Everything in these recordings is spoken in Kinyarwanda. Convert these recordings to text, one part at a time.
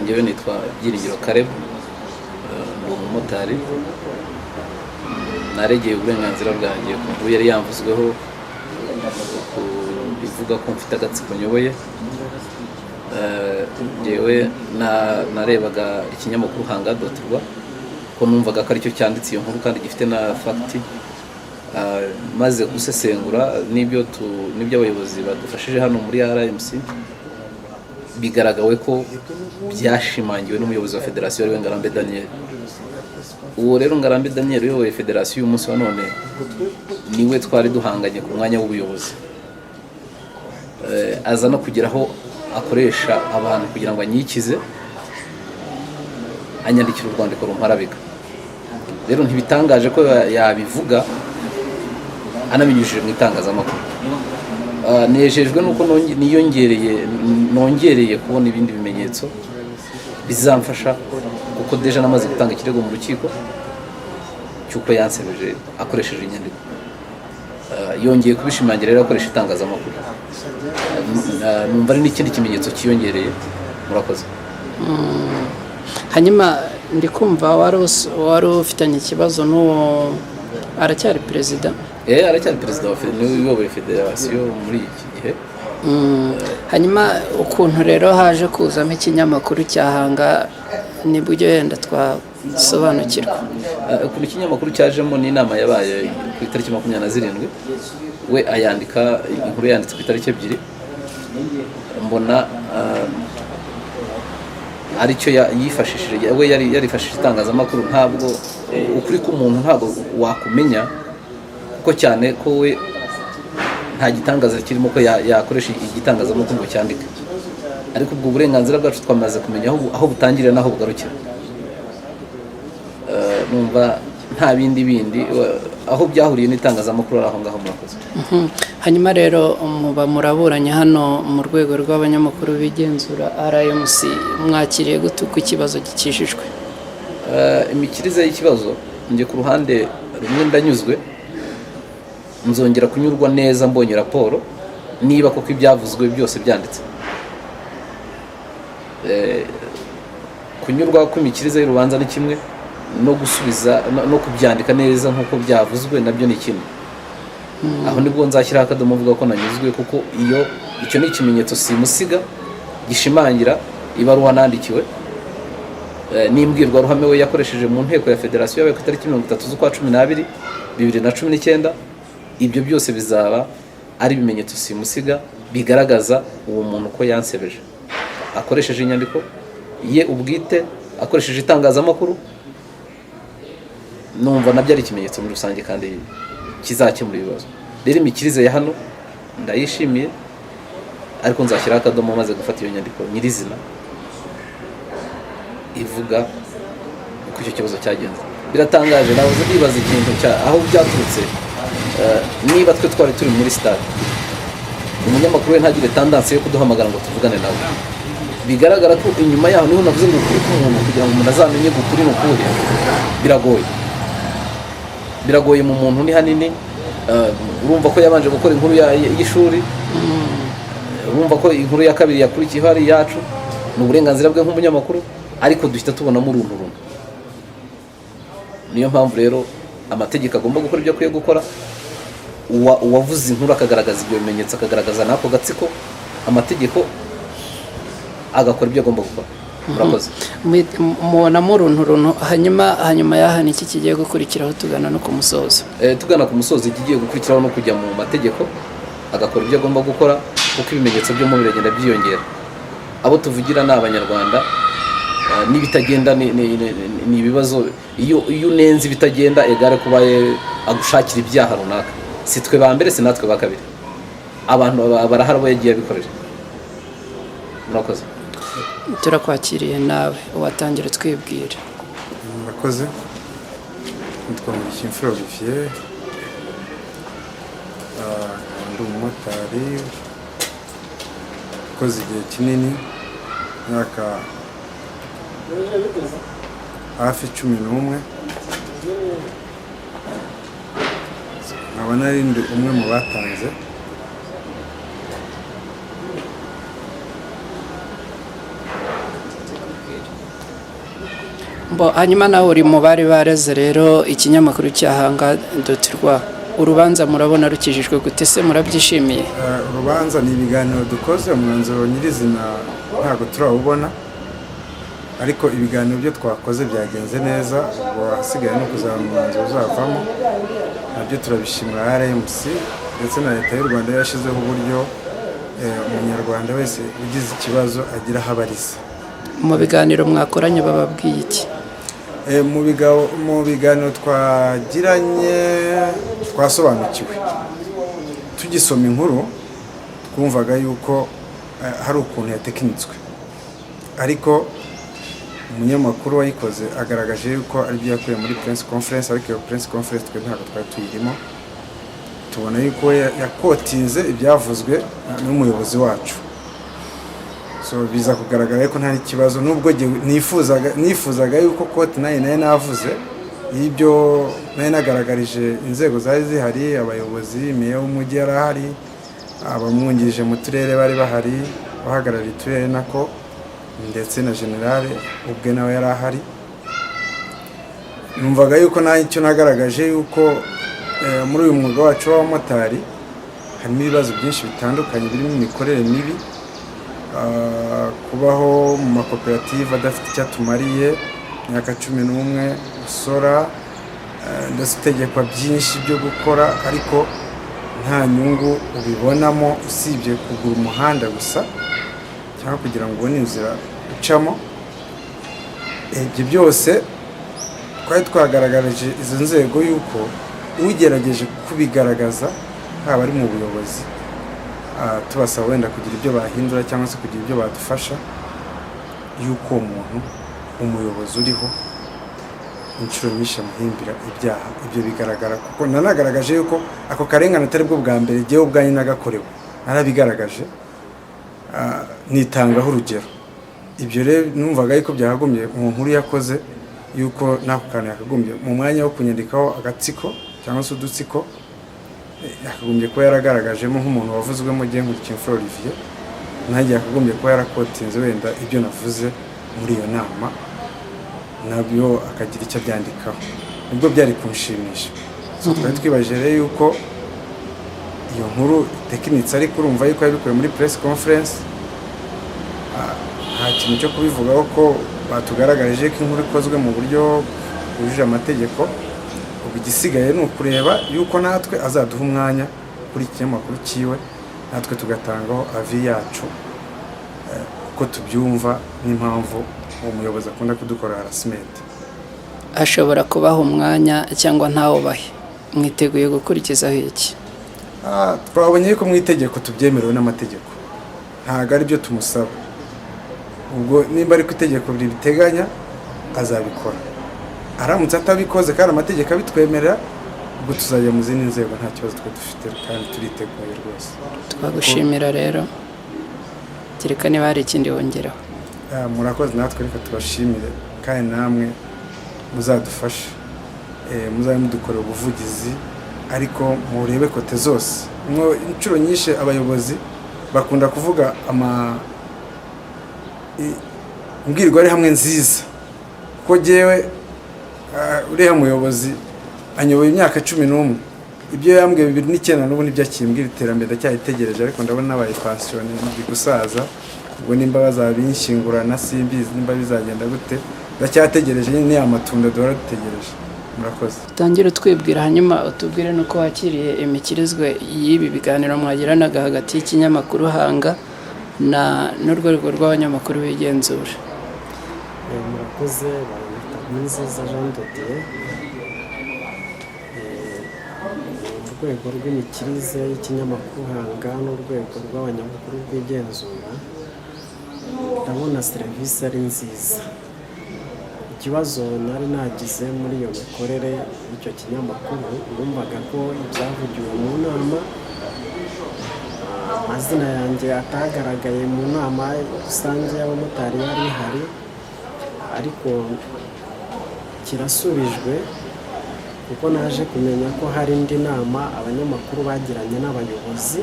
Njyewe nitwa Byiringiro Caleb, ni umumotari. Naregeye uburenganzira bwanjye kuko yari yamvuzweho bivuga ko mfite agatsiko nyoboye. Njyewe narebaga ikinyamakuru hanga.rwa ko numvaga ko aricyo cyanditse iyo nkuru kandi gifite na fagiti. Maze gusesengura n'ibyo abayobozi badufashije hano muri RMC, bigaragawe ko byashimangiwe n'umuyobozi wa federasiyo ariwe Ngarambe Daniel. Uwo rero Ngarambe Daniel uyoboye federasiyo uyu munsi wa none niwe twari duhanganye ku mwanya w'ubuyobozi. Aza no kugeraho akoresha abantu kugira ngo anyikize, anyandikira urwandiko rumparabiga. Rero ntibitangaje ko yabivuga anabinyujije mu itangazamakuru. Nejejwe nuko nongereye kubona ibindi bimenyetso bizamfasha, kuko deja namaze gutanga ikirego mu rukiko cyuko yansebeje akoresheje inyandiko. Yongeye kubishimangira rero akoresha itangazamakuru. Numva ari n'ikindi kimenyetso kiyongereye. Murakoze. Hanyuma ndi kumva wari ufitanye ikibazo n'uwo aracyari perezida? Aracyari perezida w'uyoboye federasiyo muri iki gihe. Hanyuma ukuntu rero haje kuzamo ikinyamakuru cyahanga nibwo yenda twasobanukirwa. Ukuntu ikinyamakuru cyajemo n'inama yabaye ku itariki 27, we ayandika inkuru yanditse ku itariki 2. Mbona aricyo yifashishije, we yarifashishije itangazamakuru. Ntabwo ukuri k'umuntu ntabwo wakumenya, kuko cyane ko we nta gitangaza kirimo ko yakoresha igitangazamakuru ngo cyandike. Ariko ubwo uburenganzira bwacu twamaze kumenya aho butangirira n'aho bugarukira. Numva nta bindi aho byahuriye n'itangazamakuru ari aho ngaho. Murakoze. Hanyuma rero muba muraburanye hano mu rwego rw'abanyamakuru bigenzura RMC, mwakiriye gute uko ikibazo gikishijwe? Imikirize y'ikibazo, njye ku ruhande rumwe ndanyuzwe, nzongera kunyurwa neza mbonye raporo niba koko ibyavuzwe byose byanditse. Kunyurwa kw'imikirize y'urubanza ni kimwe, no gusubiza no kubyandika neza nk'uko byavuzwe nabyo ni kimwe. Aho nibwo nzashyiraho akadomo mvuga ko nanyuzwe, kuko icyo ni ikimenyetso simusiga gishimangira ibaruwa nandikiwe n'imbwirwaruhame we yakoresheje mu nteko ya federasiyo yabaye ku itariki 30/11/2019. Ibyo byose bizaba ari ibimenyetso simusiga bigaragaza uwo muntu ko yansebeje akoresheje inyandiko ye ubwite, akoresheje itangazamakuru. Numva nabyo ari ikimenyetso muri rusange kandi kizakemura ibibazo. Rero imikirize ya hano ndayishimiye, ariko nzashyiraho akadomo maze gufata iyo nyandiko nyirizina ivuga uko icyo kibazo cyagenze. Biratangaje, nabuze ndibaza ikintu aho byaturutse. Niba twe twari turi muri stade, umunyamakuru we ntagire tendanse yo kuduhamagara ngo tuvugane nawe. Bigaragara ko inyuma yaho niho navuze ngo ukuri k'umuntu kugira ngo umuntu azamenye gukuri n'ukuri biragoye mu muntu ni hanini. Urumva ko yabanje gukora inkuru y'ishuri, urumva ko inkuru ya kabiri yakurikiyeho ari yacu. Ni uburenganzira bwe nk'umunyamakuru, ariko duhita tubonamo uruntu. Niyo mpamvu rero amategeko agomba gukora ibyo akwiye gukora. Uwavuze inkuru akagaragaza ibyo bimenyetso, akagaragaza n'ako gatsiko, amategeko agakora ibyo agomba gukora. Murakoze. Mubonamo uruntu. Hanyuma yaha ni iki kigiye gukurikiraho tugana no ku musozo? Tugana ku musozo ikigiye gukurikiraho no kujya mu mategeko, agakora ibyo agomba gukora, kuko ibimenyetso byo mu biragenda byiyongera. Abo tuvugira ni Abanyarwanda. N'ibitagenda ni ibibazo. Iyo unenze ibitagenda egare kuba agushakira ibyaha runaka. Si twe ba mbere, si natwe ba kabiri. Abantu barahari abo yagiye abikorera. Murakoze. Turakwakiriye nawe watangira twibwira. Murakoze. Nitwa Kurikira Olivier. Ndi umumotari ukoze igihe kinini, myaka hafi 11. Nkaba nari ndi umwe mu batanze hanyuma nawe uri mu bari bareze rero ikinyamakuru cyahanga.rwa urubanza murabona rukijijwe gute se murabyishimiye? Urubanza ni ibiganiro dukoze, umwanzuro nyirizina ntabwo turawubona, ariko ibiganiro byo twakoze byagenze neza, ubwo hasigaye no kuzaba umwanzuro uzavamo, nabyo turabishimira RMC ndetse na leta y'u Rwanda yashyizeho uburyo umunyarwanda wese ugize ikibazo agira aho abariza. Mu biganiro mwakoranye bababwiye iki? Mu biganiro twagiranye twasobanukiwe, tugisoma inkuru twumvaga yuko hari ukuntu yatekinitswe, ariko umunyamakuru wayikoze agaragaje yuko ari byo yakuye muri press conference, ariko iyo press conference twe ntabwo twari tuyirimo. Tubona yuko yakotinze ibyavuzwe n'umuyobozi wacu, so biza kugaragara yuko nta kibazo, nubwo nifuzaga yuko koti nayo navuze ibyo nayo nagaragarije inzego zari zihari, abayobozi, meya w'umujyi yari ahari, abamwungirije mu turere bari bahari, bahagarariye uturere nako, ndetse na generale ubwe nawe yari ahari. Numvaga yuko icyo nagaragaje yuko muri uyu mwuga wacu w'abamotari harimo ibibazo byinshi bitandukanye, birimo imikorere mibi, kubaho mu makoperative adafite icyo atumariye, imyaka 11 usora, ndetse utegekwa byinshi byo gukora ariko nta nyungu ubibonamo usibye kugura umuhanda gusa cyangwa kugira ngo ubone inzira ucamo. Ibyo byose twari twagaragarije izo nzego yuko ugerageje kubigaragaza haba ari mu buyobozi, tubasaba wenda kugira ibyo bahindura cyangwa se kugira ibyo badufasha, yuko umuntu umuyobozi uriho inshuro nyinshi amuhimbira ibyaha. Ibyo bigaragara kuko nanagaragaje yuko ako karengane atari bwo bwa mbere jyewe ubwanjye nagakorewe, narabigaragaje nitangaho urugero. Ibyo rero numvaga yuko byakagombye mu nkuru yakoze yuko nako kantu yakagombye mu mwanya wo kunyandikaho agatsiko cyangwa se udutsiko, yakagombye kuba yaragaragajemo nk'umuntu wavuzwemo gihe nk'Urukimfura Olivier, nanjye yakagombye kuba yarakotinze wenda ibyo navuze muri iyo nama, nabyo akagira icyo byandikaho, nibwo byari kunshimisha. So twari twibaje rero yuko iyo nkuru tekinitse, ariko urumva yuko yabikuye muri press conference, nta kintu cyo kubivugaho ko batugaragarije ko inkuru ikozwe mu buryo bwujuje amategeko. Ubu igisigaye ni ukureba yuko natwe azaduha umwanya kuri iki kinyamakuru cyiwe, natwe tugatangaho avi yacu uko tubyumva n'impamvu umuyobozi akunda kudukora harassment. Ashobora kubaha umwanya cyangwa ntawubahe, mwiteguye gukurikizaho iki? Twabonye yuko mu itegeko tubyemerewe n'amategeko, ntabwo ari byo tumusaba. Ubwo nimba ari ku itegeko ribiteganya azabikora, aramutse atabikoze kandi amategeko abitwemerera, ubwo tuzajya mu zindi nzego, nta kibazo twe dufite kandi turiteguye rwose. Twagushimira rero, kereka niba hari ikindi wongeraho. Murakoze, natwe reka tubashimire kandi namwe muzadufashe, muzabe mudukorera ubuvugizi, ariko murebe kote zose. Inshuro nyinshi abayobozi bakunda kuvuga imbwirwaruhame hamwe nziza, kuko jyewe uriya muyobozi anyoboye imyaka 11, ibyo yambwiye 2009 n'ubu nibyo akimbwira, iterambere ndacyayitegereje, ariko ndabona nabaye pension ndi gusaza. Ubwo nimba bazabinshyingurana simbizi, nimba bizagenda gute, ndacyategereje ni amatunda duhora dutegereje. Murakoze. Tangira twibwira, hanyuma utubwire nuko wakiriye imikirizwe y'ibi biganiro mwagiranaga hagati y'ikinyamakuru Hanga n'urwego rw'abanyamakuru bigenzura. Murakoze, Nziza Jean de Dieu. Urwego rw'imikirize y'ikinyamakuru Hanga n'urwego rw'abanyamakuru bigenzura, ndabona serivisi ari nziza. Ikibazo nari nagize muri iyo mikorere y'icyo kinyamakuru, numvaga ko ibyavugiwe mu nama, amazina yanjye atagaragaye mu nama rusange y'abamotari yari ihari, ariko kirasubijwe kuko naje kumenya ko hari indi nama abanyamakuru bagiranye n'abayobozi,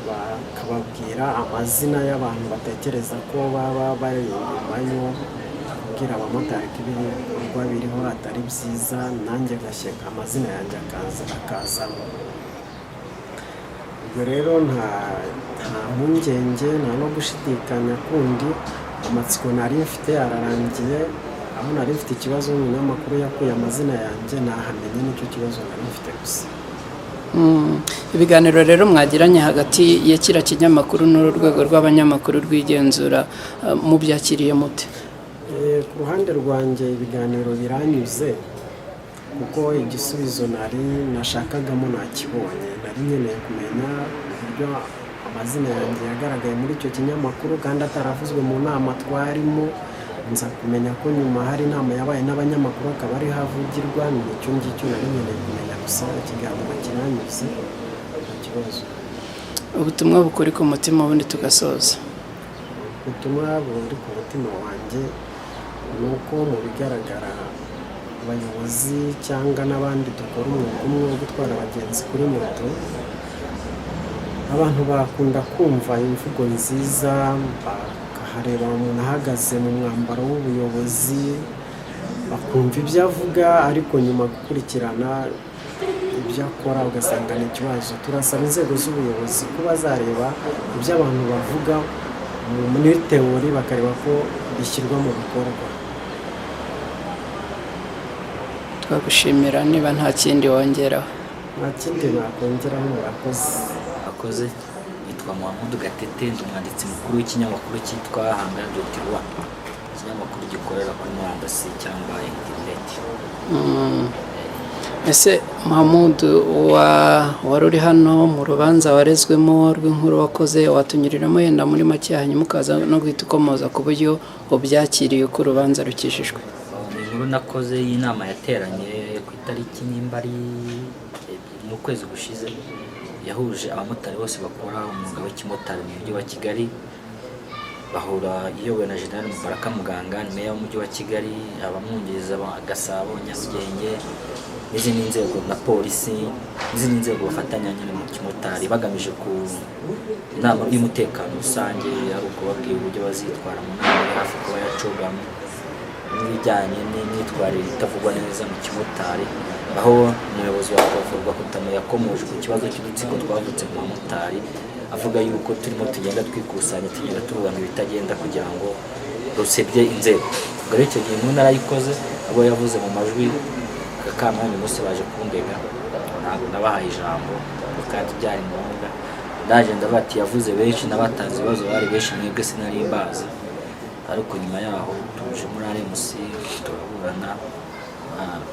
bakababwira amazina y'abantu batekereza ko baba bari inyuma kubwira abamotari ko ibikorwa biriho atari byiza, nanjye gashyeka amazina yanjye akazamo. Ubwo rero nta mpungenge, nta no gushidikanya kundi, amatsiko nari mfite ararangiye. Aho nari mfite ikibazo umunyamakuru yakuye amazina yanjye, nahamenye nicyo kibazo nari mfite gusa. Ibiganiro rero mwagiranye hagati ya kiriya kinyamakuru n'urwego rw'abanyamakuru rw'igenzura, mubyakiriye mute? Ku ruhande rwanjye ibiganiro biranyuze, kuko igisubizo nashakagamo nakibonye. Nari nkeneye kumenya uburyo amazina yanjye yagaragaye muri icyo kinyamakuru kandi ataravuzwe mu nama twarimo. Nza kumenya ko nyuma hari inama yabaye n'abanyamakuru akaba ari havugirwa. Nicyo ngicyo nari nkeneye kumenya gusa. Ikiganiro kiranyuze, nta kibazo. Ubutumwa bukuri ku mutima ubundi tugasoza. Ubutumwa buri ku mutima wanjye ni uko mu bigaragara abayobozi cyangwa n'abandi dukora umwuga umwe wo gutwara abagenzi kuri moto, abantu bakunda kumva imvugo nziza, bakahareba umuntu ahagaze mu mwambaro w'ubuyobozi, bakumva ibyo avuga, ariko nyuma gukurikirana ibyo akora ugasanga ni ikibazo. Turasaba inzego z'ubuyobozi kuba zareba ibyo abantu bavuga muri teori, bakareba ko bishyirwa mu bikorwa. Twagushimira, niba nta kindi wongeraho. Nta kindi nakongeraho. Murakoze. Nitwa Muhammadu Gatete, ndi umwanditsi mukuru w'ikinyamakuru cyitwa rwa, ikinyamakuru gikorera kuri murandasi cyangwa interineti. Ese Muhammadu, wari uri hano mu rubanza warezwemo rw'inkuru wakoze, watunyuriramo yenda muri make, hanyuma ukaza no guhita ukomoza ku buryo ubyakiriye uko urubanza rukijijwe? Inkuru nakoze y'inama yateranye ku itariki nimba ari mu kwezi gushize, yahuje abamotari bose bakora umwuga w'ikimotari mu mujyi wa Kigali, bahura iyobowe na General Mubaraka Muganga, ni meya w'umujyi wa Kigali, abamwungiriza Gasabo, Nyarugenge, n'izindi nzego na polisi, n'izindi nzego bafatanya nyine mu kimotari, bagamije ku inama y'umutekano rusange, ari ukubabwira uburyo bazitwara mu nama iri hafi kuba yacogamo, n'ibijyanye n'imyitwarire itavugwa neza mu kimotari, aho umuyobozi wa Kutamo yakomoje ku kibazo cy'udutsiko twavutse mu bamotari, avuga yuko turimo tugenda twikusanya, tugenda turubana ibitagenda kugira ngo rusebye inzego. Ubwo rero icyo gihe inkuru narayikoze, abo yavuze mu majwi Kakamani bose baje kundega, ntabwo nabahaye ijambo kandi byari ngombwa. Ndaje ndabati yavuze benshi n'abatanze ibibazo bari benshi, mwebwe sinari mbazi, ariko nyuma yaho tuje muri RMC turaburana,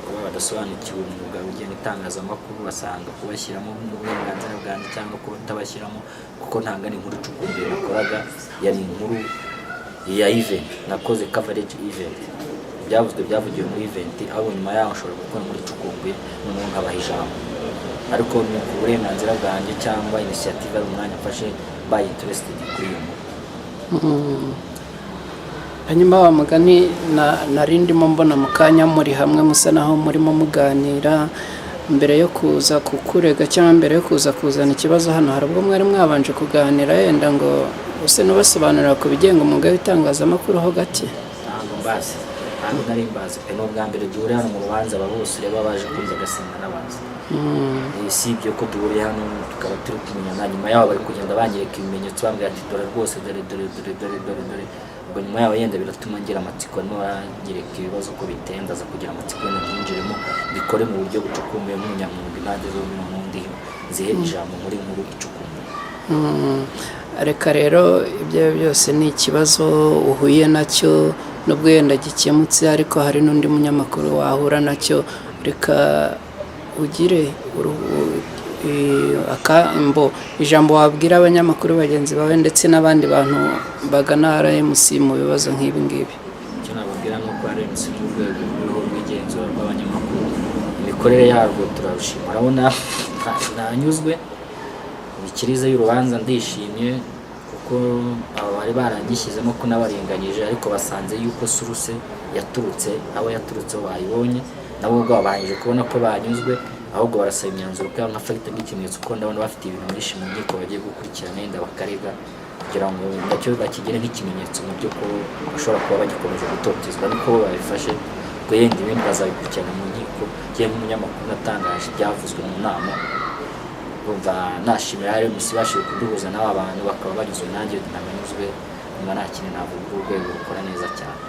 kuba badasobanukiwe umwuga ugenda itangazamakuru, basanga kubashyiramo uburenganzira bwanjye cyangwa kuba utabashyiramo, kuko ntanga n'inkuru icukumbuye nakoraga, yari inkuru ya event, nakoze coverage event, byavugiwe muri event, aho nyuma yaho nshobora gukora muri icukumbuye n'umuntu nkabaha ijambo, ariko ni ku burenganzira bwanjye cyangwa initiative ari umwanya mfashe by interested kuri iyo nkuru. Hanyuma wa mugani nari ndimo mbona mu kanya muri hamwe musa naho murimo muganira, mbere yo kuza kukurega cyangwa mbere yo kuza kuzana ikibazo hano, hari ubwo mwari mwabanje kuganira yenda ngo use n'ubasobanurira ku bigenga umwuga w'itangazamakuru ho gake? Ntabwo mbazi, ntabwo nari mbazi pe, n'ubwa mbere duhuriye hano mu rubanza, aba bose reba baje kumva agasimba n'abazi. Si ibyo ko duhuriye hano tukaba turi kumenyana, nyuma yaho bari kugenda banyereka ibimenyetso, bambwira ati dore rwose dore. Ubwo nyuma yaho yenda biratuma ngira amatsiko, barimo baranyereka ibibazo ko bitendaza kugira amatsiko yenda byinjiremo, bikore mu buryo bucukumbuye nk'umunyamwuga, nanjye zo n'undi zihe ijambo muri nkuru icukumbuye. Reka rero ibyo byose ni ikibazo uhuye nacyo, nubwo yenda gikemutse, ariko hari n'undi munyamakuru wahura nacyo. Reka ugire ijambo wabwira abanyamakuru bagenzi bawe ndetse n'abandi bantu bagana RMC mu bibazo nk'ibi ngibi. Icyo nababwira ni uko RMC mu rwego rw'igenzura rw'abanyamakuru, imikorere yarwo turarushima. Urabona nanyuzwe, imikirize y'urubanza ndishimye, kuko abo bari barangishyizemo ko nabarenganyije, ariko basanze yuko suruse yaturutse aho yaturutse bayibonye, nabo ubwo babanje kubona ko banyuzwe, ahubwo barasaba imyanzuro ko nka fagita n'ikimenyetso, ko ndabona bafite ibintu byinshi mu nkiko bagiye gukurikirana, yenda bakarega kugira ngo nacyo bakigire nk'ikimenyetso mu byo ko bashobora kuba bagikomeje gutotezwa niko babifashe ubwo yenda ibindi bazabikurikirana mu nkiko. Njye nk'umunyamakuru natangaje ibyavuzwe mu nama, urumva nashimira RMC bashije kuduhuza n'aba bantu bakaba bagizwe nanjye namenyuzwe, nyuma nta kintu navuga, urwego rukora neza cyane.